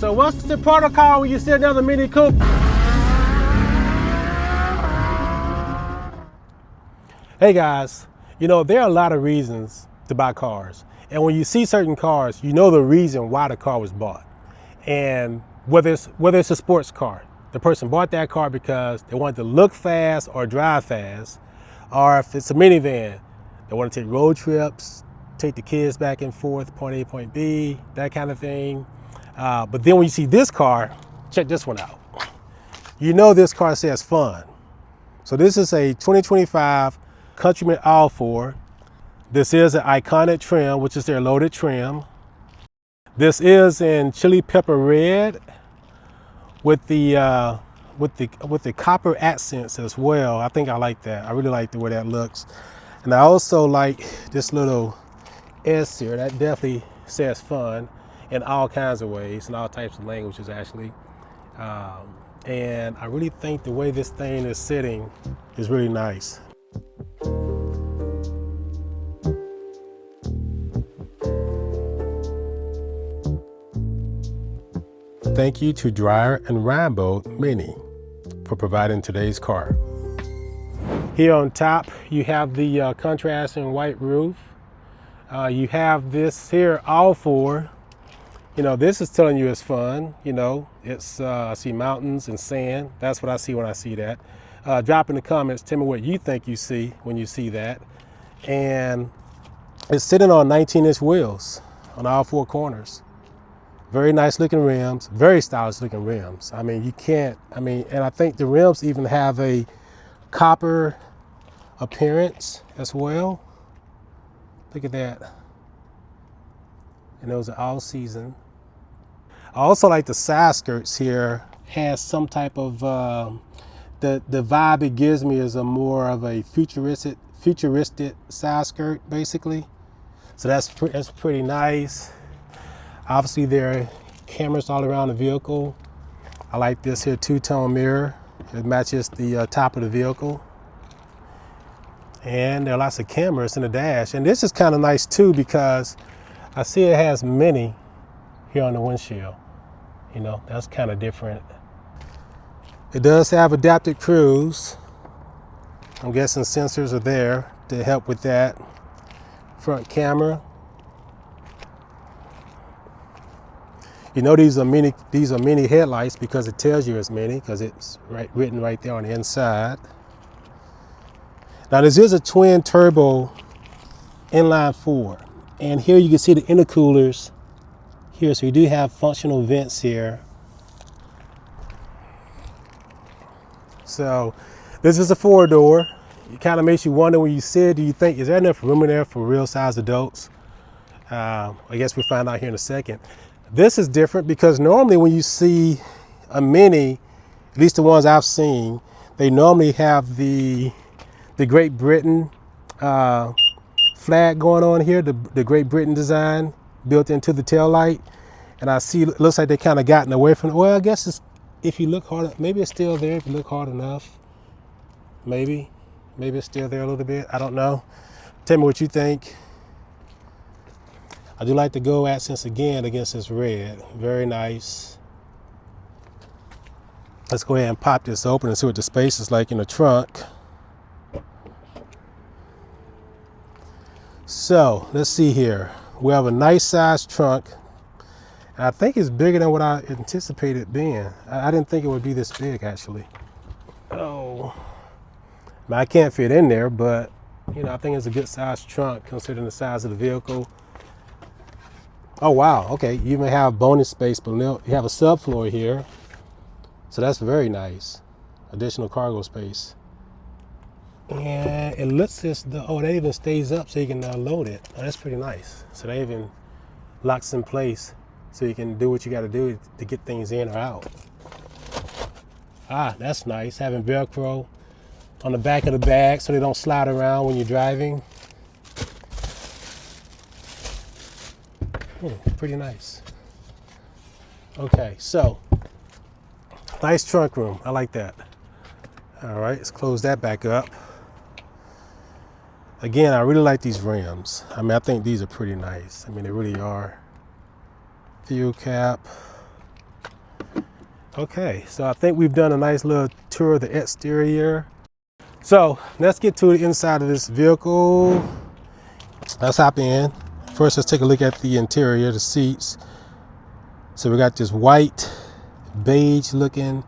So what's the protocol when you see another Mini Coupe? Hey guys, you know, there are a lot of reasons to buy cars. And when you see certain cars, you know the reason why the car was bought. And whether it's a sports car, the person bought that car because they wanted to look fast or drive fast. Or if it's a minivan, they want to take road trips, take the kids back and forth, point A, point B, that kind of thing. But then when you see this car, check this one out. You know this car says fun. So this is a 2025 Countryman S All4. This is an iconic trim, which is their loaded trim. This is in chili pepper red with the copper accents as well. I think I like that. I really like the way that looks. And I also like this little S here. That definitely says fun in all kinds of ways, in all types of languages actually. And I really think the way this thing is sitting is really nice. Thank you to DREYER and REINBOLD MINI for providing today's car. Here on top, you have the contrasting white roof. You have this here All4. You know, this is telling you it's fun. You know, it's I see mountains and sand. That's what I see when I see that. Drop in the comments, tell me what you think you see when you see that. And it's sitting on 19-inch wheels on all four corners. Very nice looking rims, very stylish looking rims. I mean, you can't, and I think the rims even have a copper appearance as well. Look at that. And those are all season. I also like the side skirts here. Has some type of, the vibe it gives me is a more of a futuristic side skirt, basically. So that's pretty nice. Obviously, there are cameras all around the vehicle. I like this here two-tone mirror. It matches the top of the vehicle. And there are lots of cameras in the dash. And this is kind of nice too because I see it has MINI here on the windshield. You know, that's kind of different. It does have adaptive cruise. I'm guessing sensors are there to help with that. Front camera. You know these are MINI headlights because it tells you it's MINI because it's written right there on the inside. Now this is a twin turbo inline four, and here you can see the intercoolers here, so you do have functional vents here. So this is a 4-door. It kind of makes you wonder when you see it, do you think, is there enough room in there for real size adults? I guess we'll find out here in a second. This is different because normally when you see a MINI, at least the ones I've seen, they normally have the Great Britain flag going on here, the Great Britain design built into the tail light. And I see it looks like they kind of gotten away from it. Well, I guess it's, if you look hard, maybe it's still there if you look hard enough. Maybe it's still there a little bit. I don't know. Tell me what you think. I do like the gold accents again against this red. Very nice. Let's go ahead and pop this open and see what the space is like in the trunk. So let's see here. We have a nice sized trunk. I think it's bigger than what I anticipated it being. I didn't think it would be this big actually. Oh, I can't fit in there, but you know, I think it's a good sized trunk considering the size of the vehicle. Oh wow, okay, you even have bonus space below. You have a subfloor here. So that's very nice. Additional cargo space. And it looks as though, oh, that even stays up so you can load it. Oh, that's pretty nice. So that even locks in place so you can do what you got to do to get things in or out. Ah, that's nice. Having Velcro on the back of the bag so they don't slide around when you're driving. Pretty nice. Okay, so nice trunk room. I like that. All right, let's close that back up. Again, I really like these rims. I mean, I think these are pretty nice. I mean, they really are. Fuel cap. Okay, so I think we've done a nice little tour of the exterior. So let's get to the inside of this vehicle. Let's hop in. First, let's take a look at the interior, the seats. So we got this white, beige looking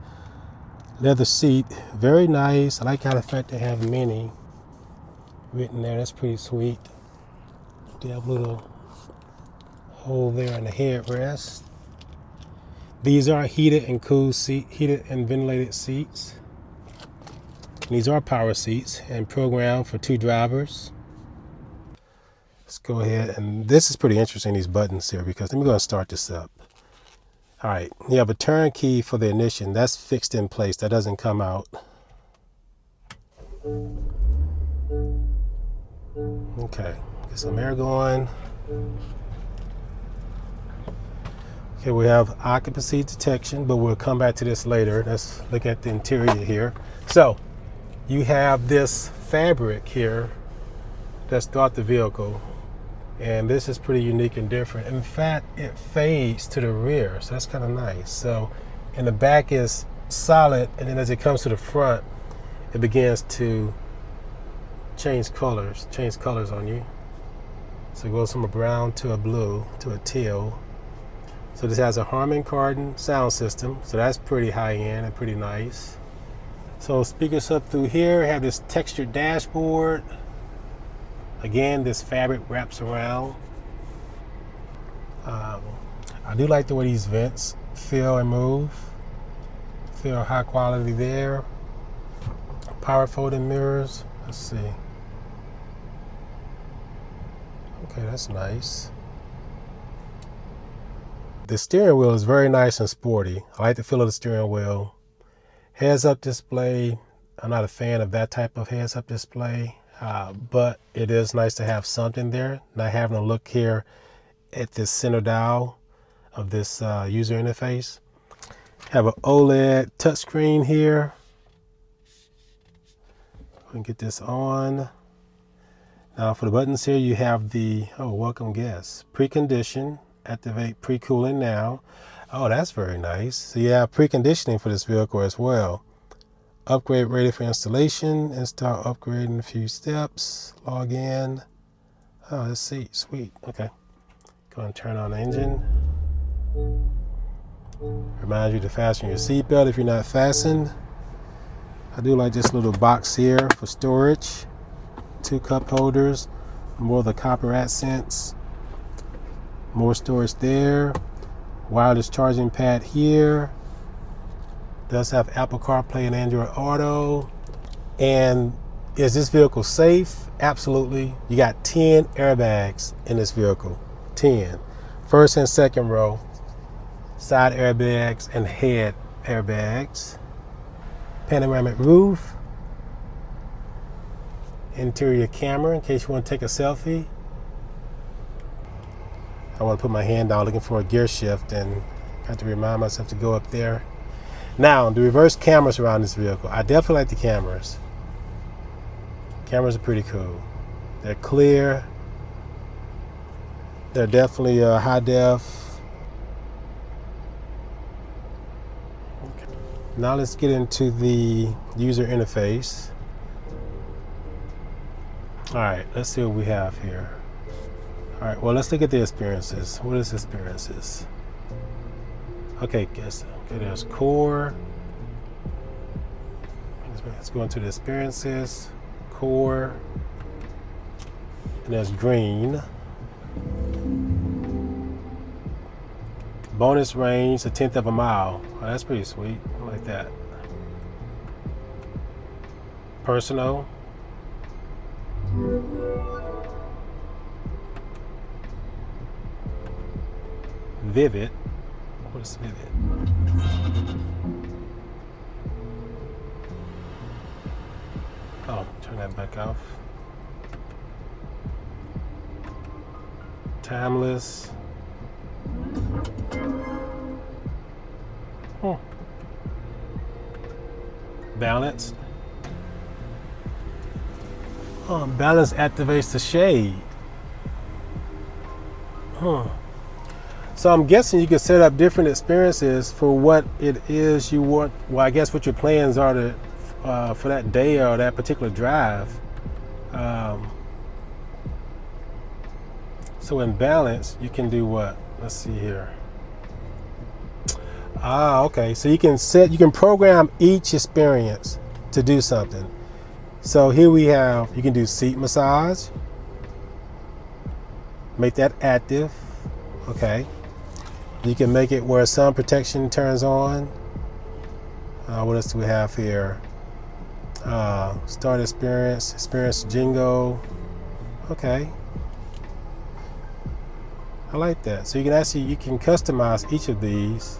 leather seat. Very nice. I like how the fact they have MINI written there. That's pretty sweet. They have a little hole there in the headrest. These are heated and cooled seat, heated and ventilated seats. These are power seats and programmed for 2 drivers. Let's go ahead, and this is pretty interesting, these buttons here, because let me go and start this up. All right, you have a turn key for the ignition. That's fixed in place. That doesn't come out. Okay, get some air going. Okay, we have occupancy detection, but we'll come back to this later. Let's look at the interior here. So you have this fabric here that's throughout the vehicle, and this is pretty unique and different. In fact, it fades to the rear, so that's kind of nice. So, and the back is solid, and then as it comes to the front, it begins to change colors on you. So it goes from a brown to a blue to a teal. So this has a Harman Kardon sound system, so that's pretty high end and pretty nice. So speakers up through here, have this textured dashboard. Again, this fabric wraps around. I do like the way these vents feel and move. Feel high quality there. Power folding mirrors. Let's see. Okay, that's nice. The steering wheel is very nice and sporty. I like the feel of the steering wheel. Heads-up display. I'm not a fan of that type of heads-up display, but it is nice to have something there. Not having to look here at this center dial of this user interface. Have an OLED touchscreen here. We can get this on. Now for the buttons here, you have the, welcome guests. Precondition, activate pre-cooling now. Oh, that's very nice. So you have preconditioning for this vehicle as well. Upgrade ready for installation. Install upgrade in a few steps. Log in. Oh, let's see. Sweet. Okay. Go and turn on the engine. Reminds you to fasten your seatbelt if you're not fastened. I do like this little box here for storage. 2 cup holders. More of the copper accents. More storage there. Wireless charging pad here. Does have Apple CarPlay and Android Auto. And is this vehicle safe? Absolutely. You got 10 airbags in this vehicle. 10. First and second row. Side airbags and head airbags. Panoramic roof. Interior camera in case you want to take a selfie. I want to put my hand down looking for a gear shift and have to remind myself to go up there. Now, the reverse cameras around this vehicle. I definitely like the cameras. Cameras are pretty cool. They're clear. They're definitely high def. Okay. Now let's get into the user interface. All right, let's see what we have here. All right, well, let's look at the experiences. What is experiences? Okay, there's core. Let's go into the experiences, core, and there's green. Bonus range, 1/10 of a mile. Oh, that's pretty sweet. I like that. Personal. Vivid. What is vivid? Oh, turn that back off. Timeless. Balance. Balance activates the shade. So I'm guessing you can set up different experiences for what it is you want. Well, I guess what your plans are to, for that day or that particular drive. So in balance, you can do what? Let's see here. Okay. So you can program each experience to do something. So here we have, you can do seat massage. Make that active. Okay. You can make it where sun protection turns on. What else do we have here? Start experience jingle. Okay. I like that. So you can customize each of these,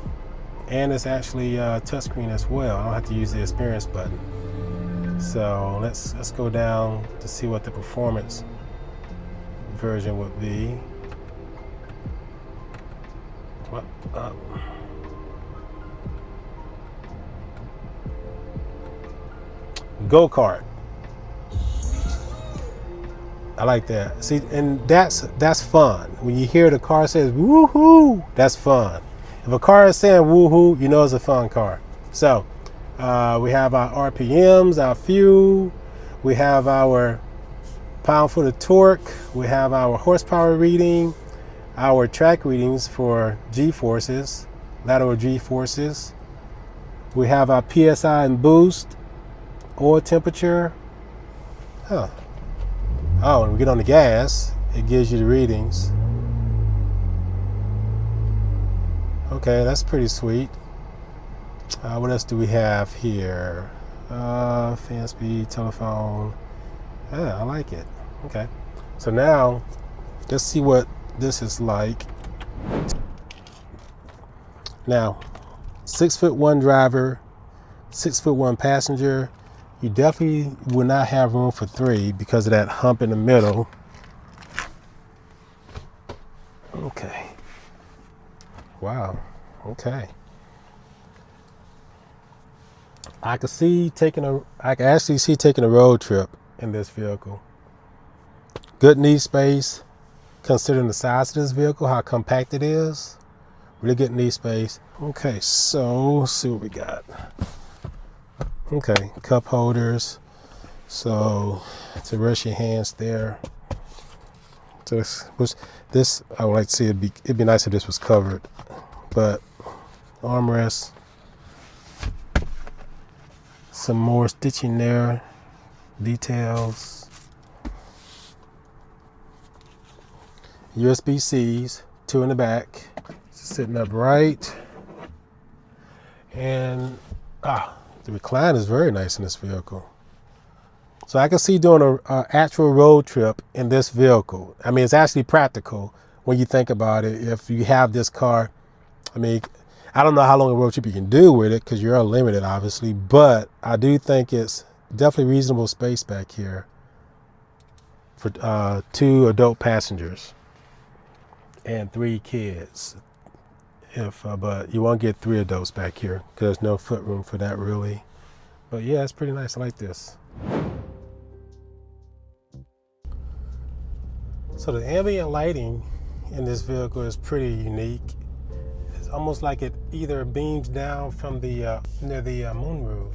and it's actually touchscreen as well. I don't have to use the experience button. So let's go down to see what the performance version would be. Go-kart. I like that. See, and that's fun. When you hear the car says woohoo, that's fun. If a car is saying woohoo, you know it's a fun car. So we have our RPMs, our fuel, we have our pound-foot of torque, we have our horsepower reading, our track readings for G-forces, lateral G-forces. We have our PSI and boost, oil temperature. Oh, when we get on the gas, it gives you the readings. Okay, that's pretty sweet. What else do we have here? Fan speed, telephone. Yeah, I like it. Okay, so now let's see what this is like. Now, 6'1" driver, 6'1" passenger. You definitely will not have room for 3 because of that hump in the middle. Okay. Wow. Okay. I can actually see taking a road trip in this vehicle. Good knee space, considering the size of this vehicle, how compact it is. Really good knee space. Okay, so let's see what we got. Okay, cup holders. So to rest your hands there. So this I would like to see it'd be nice if this was covered, but armrest. Some more stitching there, details. USB-Cs, 2 in the back, sitting up right. And the recline is very nice in this vehicle. So I can see doing an actual road trip in this vehicle. I mean, it's actually practical when you think about it. If you have this car, I mean, I don't know how long a road trip you can do with it because you're unlimited, obviously, but I do think it's definitely reasonable space back here for 2 adult passengers and 3 kids. But you won't get 3 adults back here because there's no foot room for that really. But yeah, it's pretty nice. I like this. So the ambient lighting in this vehicle is pretty unique. It's almost like it either beams down from the near the moonroof.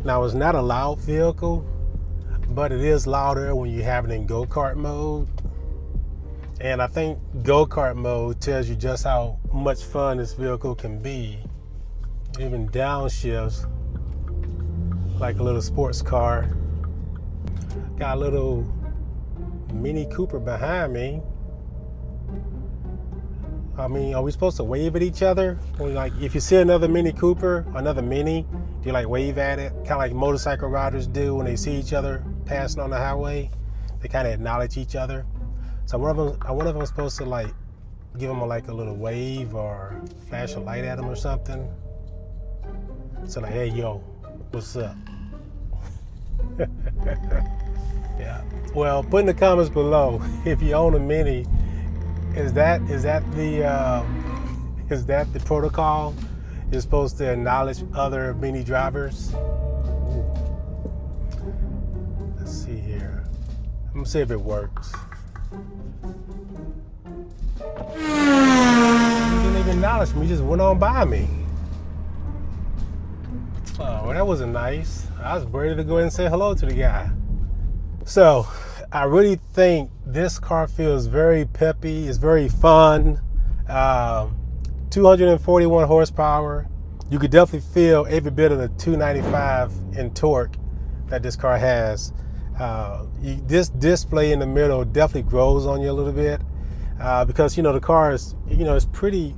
Now it's not a loud vehicle, but it is louder when you have it in go-kart mode. And I think go-kart mode tells you just how much fun this vehicle can be. Even downshifts, like a little sports car. Got a little Mini Cooper behind me. I mean, are we supposed to wave at each other? Or like, if you see another Mini Cooper, another Mini, do you like wave at it? Kind of like motorcycle riders do when they see each other passing on the highway. They kind of acknowledge each other. So one of them supposed to like give them like a little wave or flash a light at them or something. So like, hey, yo, what's up? Yeah. Well, put in the comments below if you own a Mini. Is that the protocol? You're supposed to acknowledge other Mini drivers. Ooh. Let's see here. I'm gonna see if it works. He didn't even acknowledge me, he just went on by me. Oh, well, that wasn't nice. I was ready to go ahead and say hello to the guy. So, I really think this car feels very peppy, it's very fun. 241 horsepower. You could definitely feel every bit of the 295 in torque that this car has. This display in the middle definitely grows on you a little bit because the car is it's pretty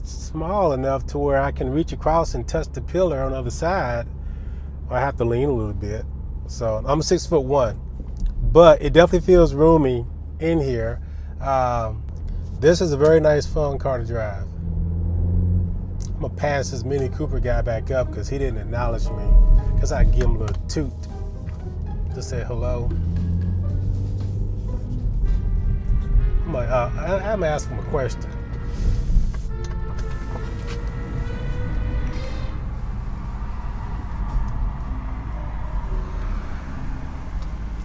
small enough to where I can reach across and touch the pillar on the other side, or I have to lean a little bit. So I'm 6'1", but it definitely feels roomy in here. This is a very nice, fun car to drive. I'm gonna pass this Mini Cooper guy back up because he didn't acknowledge me. Because I give him a little toot to say hello. I'm gonna ask him a question.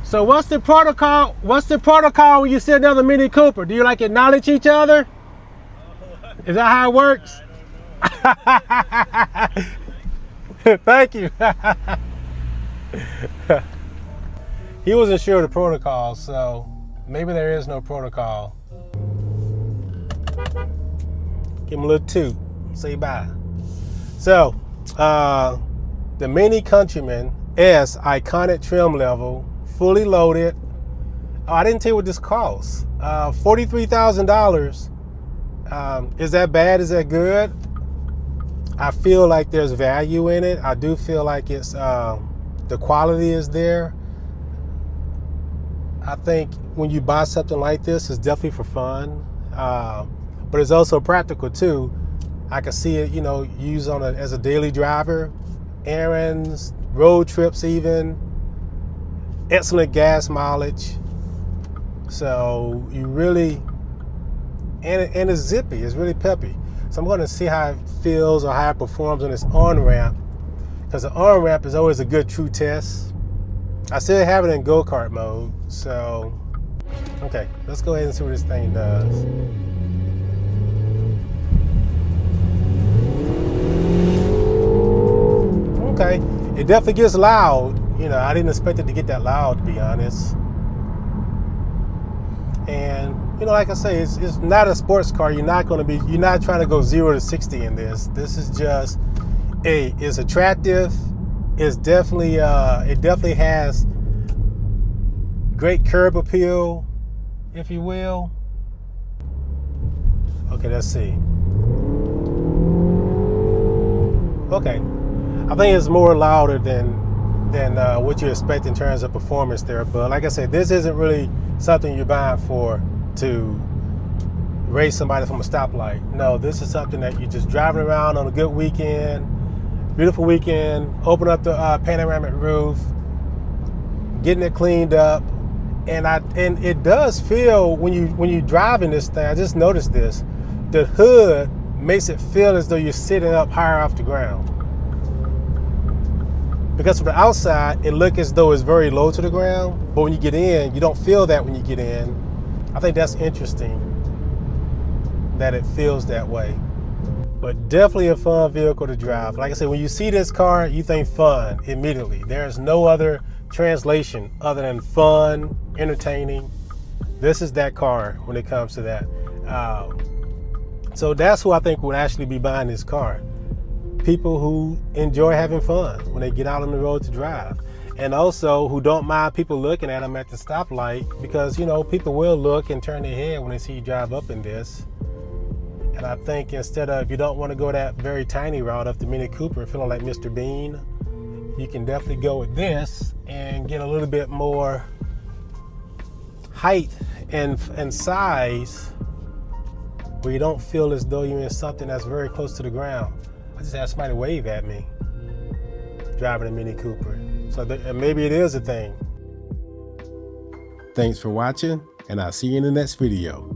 So what's the protocol? What's the protocol when you sit down the Mini Cooper? Do you like acknowledge each other? Is that how it works? Thank you. He wasn't sure of the protocol, so maybe there is no protocol. Give him a little toot. Say bye. So, the Mini Countryman S iconic trim level, fully loaded. Oh, I didn't tell you what this costs. $43,000. Is that bad? Is that good? I feel like there's value in it. I do feel like it's the quality is there. I think when you buy something like this, it's definitely for fun, but it's also practical too. I can see it, used as a daily driver, errands, road trips even. Excellent gas mileage. So you really, and it's zippy. It's really peppy. So I'm going to see how it feels or how it performs on this on-ramp, because the on-ramp is always a good true test. I still have it in go-kart mode, so okay, let's go ahead and see what this thing does. Okay, it definitely gets loud. I didn't expect it to get that loud, to be honest. And like I say, it's not a sports car. You're not trying to go 0 to 60 in this. This is just, it's attractive. It's definitely, it definitely has great curb appeal, if you will. Okay, let's see. Okay, I think it's more louder than what you expect in terms of performance there. But like I said, this isn't really something you're buying to race somebody from a stoplight. No, this is something that you're just driving around on a good weekend, beautiful weekend, open up the panoramic roof, getting it cleaned up, and it does feel when you're driving this thing. I just noticed this. The hood makes it feel as though you're sitting up higher off the ground. Because from the outside, it looks as though it's very low to the ground, but when you get in, you don't feel that when you get in. I think that's interesting that it feels that way. But definitely a fun vehicle to drive. Like I said, when you see this car, you think fun immediately. There's no other translation other than fun, entertaining. This is that car when it comes to that. So that's who I think would actually be buying this car. People who enjoy having fun when they get out on the road to drive, and also who don't mind people looking at them at the stoplight, because people will look and turn their head when they see you drive up in this. And I think instead of, if you don't want to go that very tiny route up the Mini Cooper feeling like Mr. Bean, you can definitely go with this and get a little bit more height and size, where you don't feel as though you're in something that's very close to the ground. I just had somebody wave at me driving a Mini Cooper. So maybe it is a thing. Thanks for watching, and I'll see you in the next video.